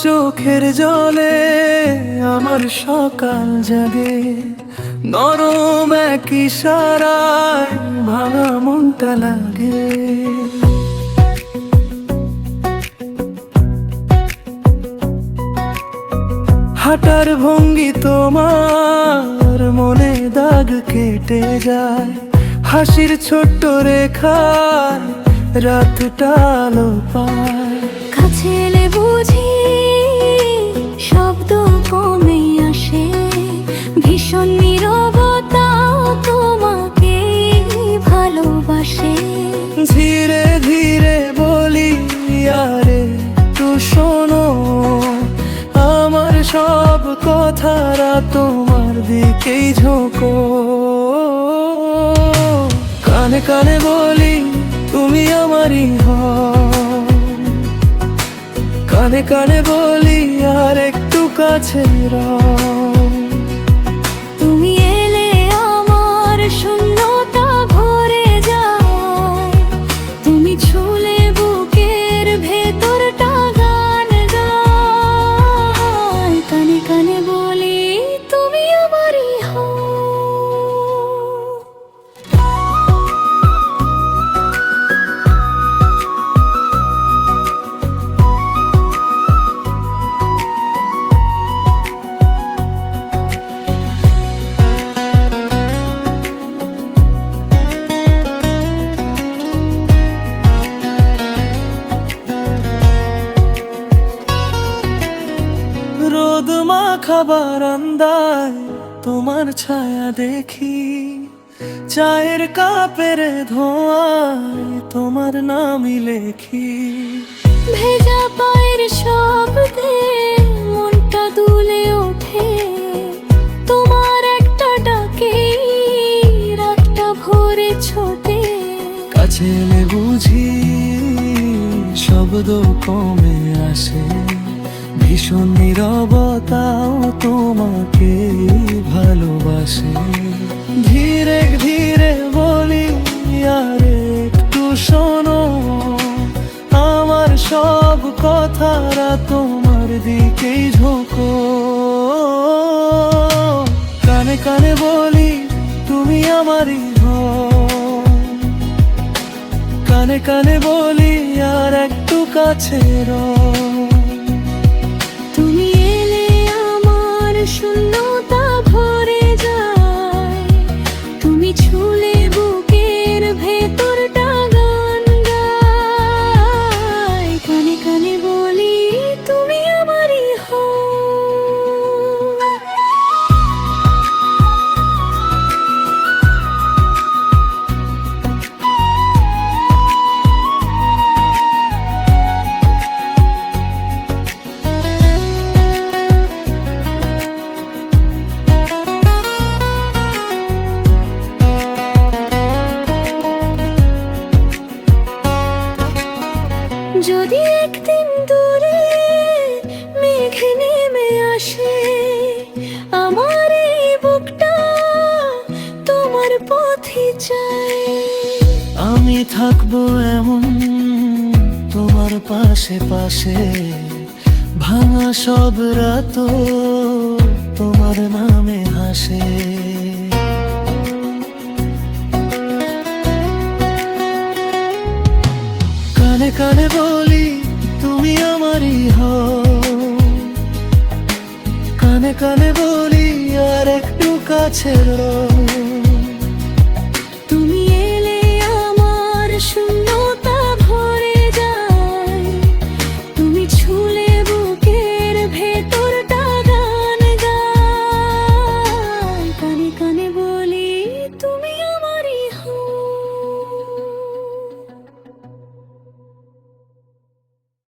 চোখের জলে আমার সকাল জাগে, নরম এক ইশারায় ভাঙা মনটা লাগে। হাঁটার ভঙ্গি তোমার মনে দাগ কেটে যায়, হাসির ছোট্ট রেখায় রাতটা আলো পায়। কাছে এলে বুঝি শব্দ কমে আসে, ভীষণ নীরবতা তোমাকে ভালোবাসে। ধীরে ধীরে বলি আরে তো শোনো, আমার সব কথারা তোমার দিকেই ঝোঁকো। কানে কানে বলি তুমি আমারই হও, কানে কানে বলি আর একটু কাছে রও। তুমি এলে আমার শূন্যতা ভরে যায়, তুমি ছুলে বুকের ভেতরটা গান গায়। কানে কানে বলি তুমি আমারই হও। রোদ মাখা বারান্দায় তোমার ছায়া দেখি, চায়ের কাপের ধোঁয়ায় তোমার নামই লেখি। ভেজা পায়ের শব্দে মনটা দুলে ওঠে, তোমার একটা ডাকে রাতটা ভরে ছোটে। কাছে এলে বুঝি শব্দ কমে আসে, ভীষণ নীরবতাও তোমাকে ভালোবাসে। ধীরে ধীরে বলি আর একটু শোনো, আমার সব কথারা তোমার দিকেই ঝোঁকো। কানে কানে বলি তুমি আমারই হও, কানে কানে বলি আর একটু কাছে রও। তুমি এলে আমার শূন্যতা ভরে যায়, তুমি ছুলে বুকের ভেতরটা গান গায়। কানে কানে বলি তুমি আমারই হও। যদি একদিন দূরে মেঘ নেমে আসে, আমার এই বুকটা তোমার পথই চাই। আমি থাকবো এমন তোমার পাশে পাশে, ভাঙা সব রাত তোমার নামে হাসে। কানে কানে বলি তুমি আমারই হও, কানে কানে বলি আর একটু কাছে রও।